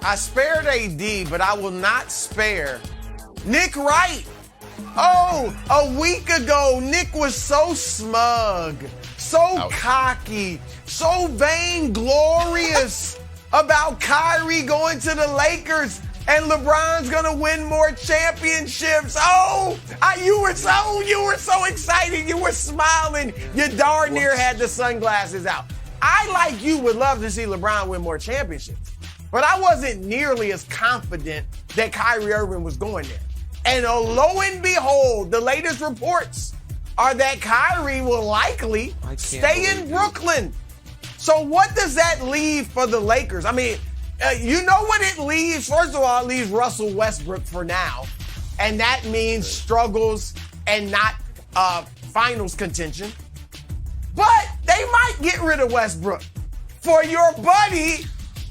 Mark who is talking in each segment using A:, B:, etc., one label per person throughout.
A: I spared AD, but I will not spare Nick Wright. Oh, a week ago, Nick was so smug, so cocky, so vainglorious about Kyrie going to the Lakers and LeBron's gonna win more championships. Oh, you were so excited. You were smiling. You darn near had the sunglasses out. I, like you, would love to see LeBron win more championships, but I wasn't nearly as confident that Kyrie Irving was going there. And lo and behold, the latest reports are that Kyrie will likely stay in Brooklyn. So what does that leave for the Lakers? I mean, you know what it leaves? First of all, it leaves Russell Westbrook for now. And that means struggles and not finals contention. But they might get rid of Westbrook for your buddy,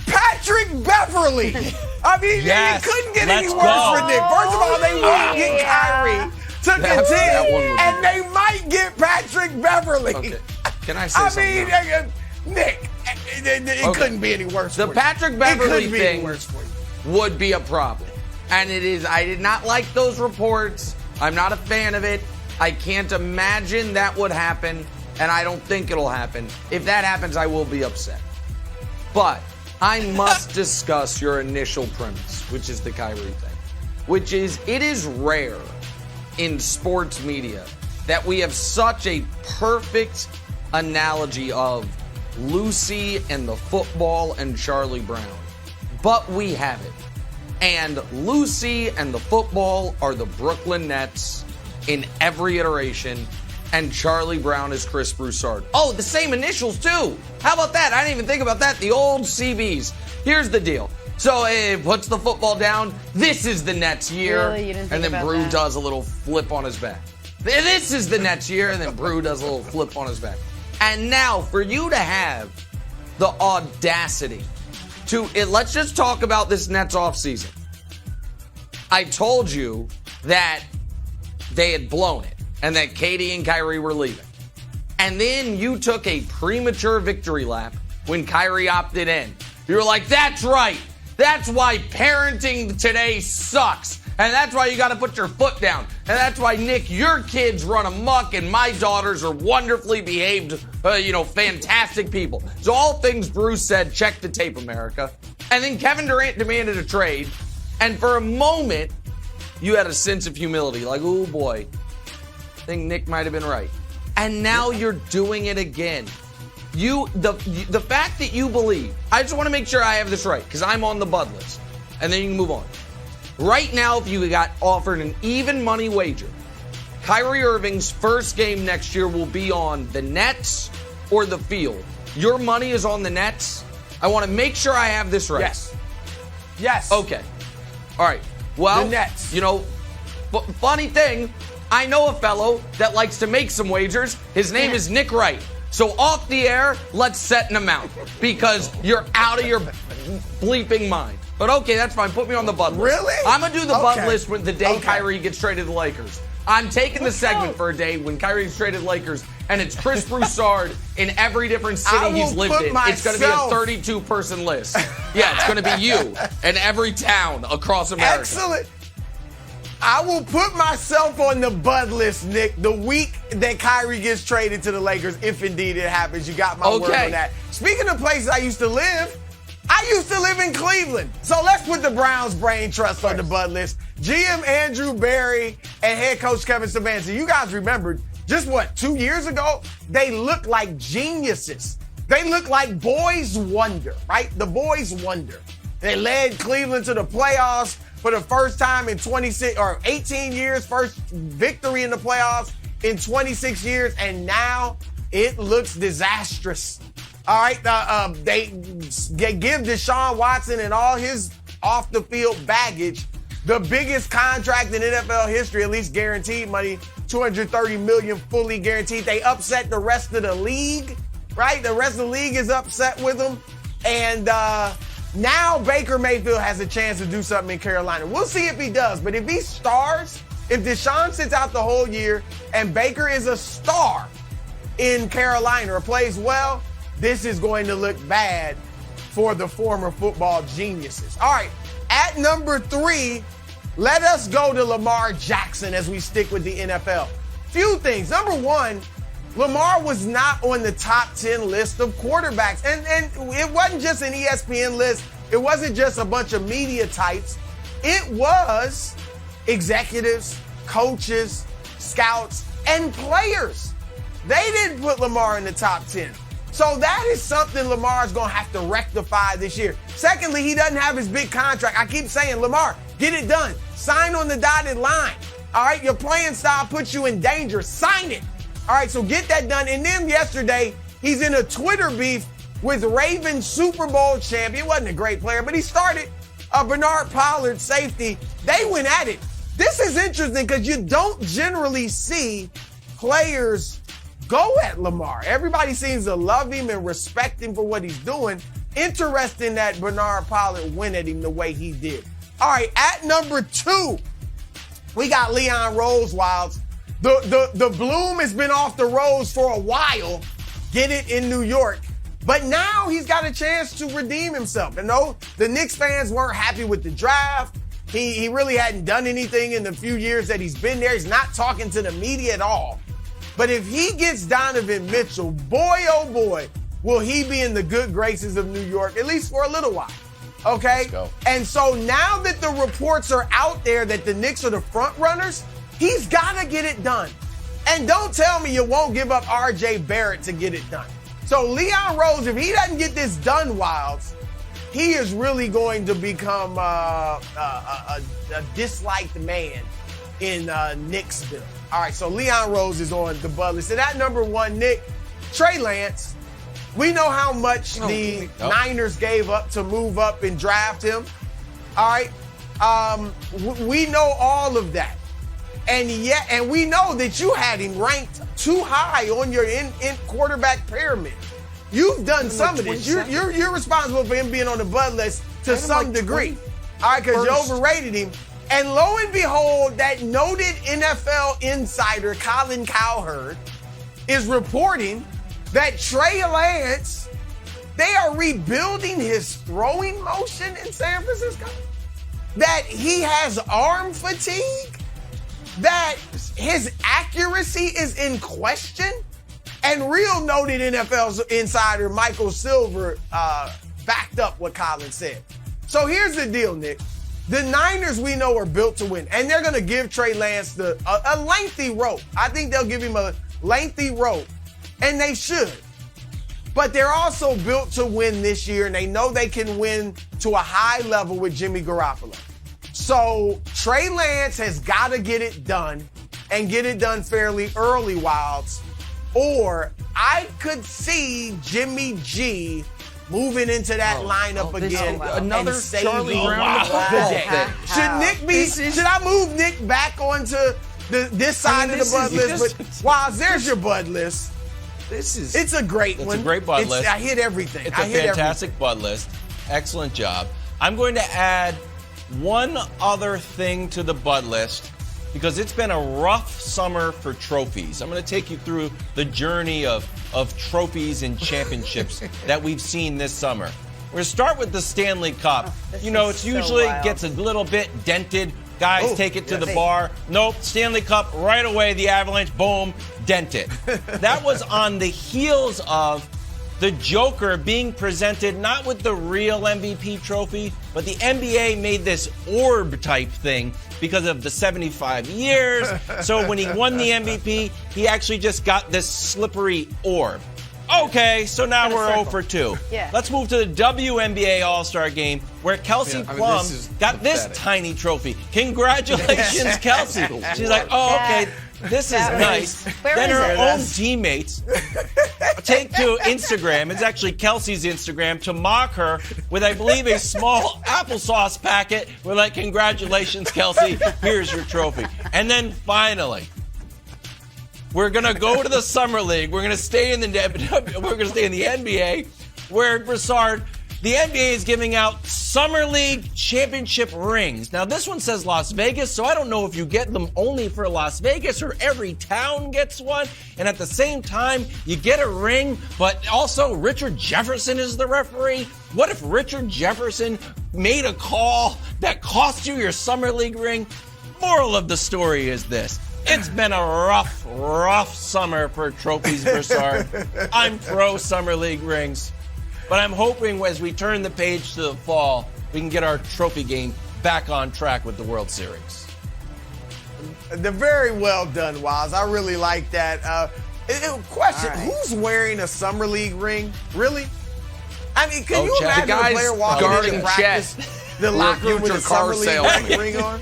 A: Patrick Beverley. I mean, it couldn't get any worse for Nick. First of all, they won't get Kyrie to contend, and they might get Patrick Beverley.
B: Okay. Can I say something?
A: I mean, Nick, it couldn't be any worse for you.
B: The Patrick Beverley thing would be a problem. And it is. I did not like those reports. I'm not a fan of it. I can't imagine that would happen, and I don't think it'll happen. If that happens, I will be upset. But I must discuss your initial premise, which is the Kyrie thing, which is it is rare in sports media that we have such a perfect analogy of Lucy and the football and Charlie Brown. But we have it. And Lucy and the football are the Brooklyn Nets in every iteration, and Charlie Brown is Chris Broussard. Oh, the same initials too. How about that? I didn't even think about that. The old CBs. Here's the deal. So it puts the football down. This is the Nets year.
C: Really? You didn't think
B: and then
C: about
B: Brew
C: that?
B: does a little flip on his back. This is the Nets year, and then Brew does a little flip on his back. And now for you to have the audacity to, let's just talk about this Nets offseason. I told you that they had blown it and that Katie and Kyrie were leaving. And then you took a premature victory lap when Kyrie opted in. You were like, that's right. That's why parenting today sucks. And that's why you got to put your foot down. And that's why, Nick, your kids run amok and my daughters are wonderfully behaved, fantastic people. So all things Bruce said, check the tape, America. And then Kevin Durant demanded a trade. And for a moment, you had a sense of humility. Like, oh boy, I think Nick might have been right. And now you're doing it again. The fact that you believe, I just want to make sure I have this right, because I'm on the Bud list. And then you can move on. Right now, if you got offered an even money wager, Kyrie Irving's first game next year will be on the Nets or the field. Your money is on the Nets. I want to make sure I have this right.
A: Yes.
B: Okay. All right. Well,
A: the Nets.
B: Funny thing, I know a fellow that likes to make some wagers. His name is Nick Wright. So off the air, let's set an amount because you're out of your bleeping mind. But okay, that's fine. Put me on the Bud list.
A: Really?
B: I'm going to do the Bud list with the day Kyrie gets traded to the Lakers. I'm taking the segment for a day when Kyrie gets traded to the Lakers, and it's Chris Broussard in every different city he's lived in. It's going to be a 32-person list. Yeah, it's going to be you in every town across America.
A: Excellent. I will put myself on the Bud list, Nick, the week that Kyrie gets traded to the Lakers, if indeed it happens. You got my word on that. Speaking of places I used to live in Cleveland. So let's put the Browns Brain Trust on the Bud list. GM Andrew Berry and head coach Kevin Stefanski. You guys remembered, just 2 years ago? They looked like geniuses. They looked like boys wonder, right? The boys wonder. They led Cleveland to the playoffs for the first time in 18 years, first victory in the playoffs in 26 years, and now it looks disastrous. All right, they give Deshaun Watson and all his off-the-field baggage the biggest contract in NFL history, at least guaranteed money, $230 million fully guaranteed. They upset the rest of the league, right? The rest of the league is upset with them, and now Baker Mayfield has a chance to do something in Carolina. We'll see if he does, but if he stars, if Deshaun sits out the whole year and Baker is a star in Carolina or plays well, this is going to look bad for the former football geniuses. All right, at number 3, let us go to Lamar Jackson as we stick with the NFL. Few things. Number 1, Lamar was not on the top 10 list of quarterbacks. And it wasn't just an ESPN list. It wasn't just a bunch of media types. It was executives, coaches, scouts, and players. They didn't put Lamar in the top 10. So that is something Lamar's going to have to rectify this year. Secondly, he doesn't have his big contract. I keep saying, Lamar, get it done. Sign on the dotted line. All right, your playing style puts you in danger. Sign it. All right, so get that done. And then yesterday, he's in a Twitter beef with Ravens Super Bowl champion. He wasn't a great player, but he started Bernard Pollard, safety. They went at it. This is interesting because you don't generally see players go at Lamar. Everybody seems to love him and respect him for what he's doing. Interesting that Bernard Pollard went at him the way he did. All right, at number 2, we got Leon Rosewilds. The bloom has been off the rose for a while. Get it in New York. But now he's got a chance to redeem himself. You know, the Knicks fans weren't happy with the draft. He really hadn't done anything in the few years that he's been there. He's not talking to the media at all. But if he gets Donovan Mitchell, boy, oh boy, will he be in the good graces of New York, at least for a little while. Okay?
C: Let's go.
A: And so now that the reports are out there that the Knicks are the front runners, he's got to get it done. And don't tell me you won't give up R.J. Barrett to get it done. So Leon Rose, if he doesn't get this done, Wilds, he is really going to become a disliked man in Knicksville. All right, so Leon Rose is on the Bud list. And at number 1, Nick, Trey Lance. We know how much the Niners gave up to move up and draft him. All right, we know all of that. And we know that you had him ranked too high on your in quarterback pyramid. You've done some of this. You're responsible for him being on the Bud list to some degree. All right, because you overrated him. And lo and behold, that noted NFL insider, Colin Cowherd, is reporting that Trey Lance, they are rebuilding his throwing motion in San Francisco. That he has arm fatigue. That his accuracy is in question. And real noted NFL insider Michael Silver backed up what Colin said. So here's the deal, Nick. The Niners, we know, are built to win. And they're going to give Trey Lance a lengthy rope. I think they'll give him a lengthy rope. And they should. But they're also built to win this year. And they know they can win to a high level with Jimmy Garoppolo. So Trey Lance has got to get it done. And get it done fairly early, Wilds. Or I could see Jimmy G moving into that lineup again.
B: Another
A: and
B: Charlie
A: saving
B: Brown
A: the day. Should I move Nick back onto this side of the Bud list? But Wilds, there's your Bud list. It's a great one.
C: It's a great Bud list.
A: I hit everything.
C: It's a fantastic Bud list. Excellent job. I'm going to add one other thing to the Bud list because it's been a rough summer for trophies. I'm going to take you through the journey of trophies and championships that we've seen this summer. We're going to start with the Stanley Cup. It's usually gets a little bit dented. Guys take it to the bar. Nope, Stanley Cup right away. The Avalanche, boom, dented. That was on the heels of the Joker being presented not with the real MVP trophy, but the NBA made this orb type thing because of the 75 years. So when he won the MVP, he actually just got this slippery orb. Okay, so now we're 0 for 2.
D: Yeah.
C: Let's move to the WNBA All-Star Game where Kelsey Plum got this tiny trophy. Congratulations, Kelsey. She's like, okay, this is nice. Then her own teammates take to Instagram. It's actually Kelsey's Instagram to mock her with, I believe, a small applesauce packet. We're like, congratulations, Kelsey. Here's your trophy. And then finally, we're gonna go to the summer league. We're gonna stay in the NBA, where Broussard The NBA is giving out Summer League championship rings. Now, this one says Las Vegas, so I don't know if you get them only for Las Vegas or every town gets one. And at the same time, you get a ring, but also Richard Jefferson is the referee. What if Richard Jefferson made a call that cost you your Summer League ring? Moral of the story is this. It's been a rough summer for trophies, Broussard. I'm pro Summer League rings. But I'm hoping as we turn the page to the fall, we can get our trophy game back on track with the World Series.
A: They're very well done, Wiles. I really like that. Question, who's wearing a Summer League ring? Really? I mean, can you imagine
B: the guys
A: a player walking
B: guarding
A: into practice, the locker room with a Summer League ring on?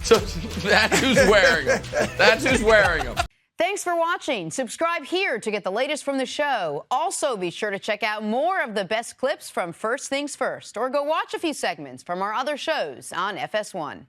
B: So that's who's wearing them. That's who's wearing them.
D: Thanks for watching. Subscribe here to get the latest from the show. Also, be sure to check out more of the best clips from First Things First, or go watch a few segments from our other shows on FS1.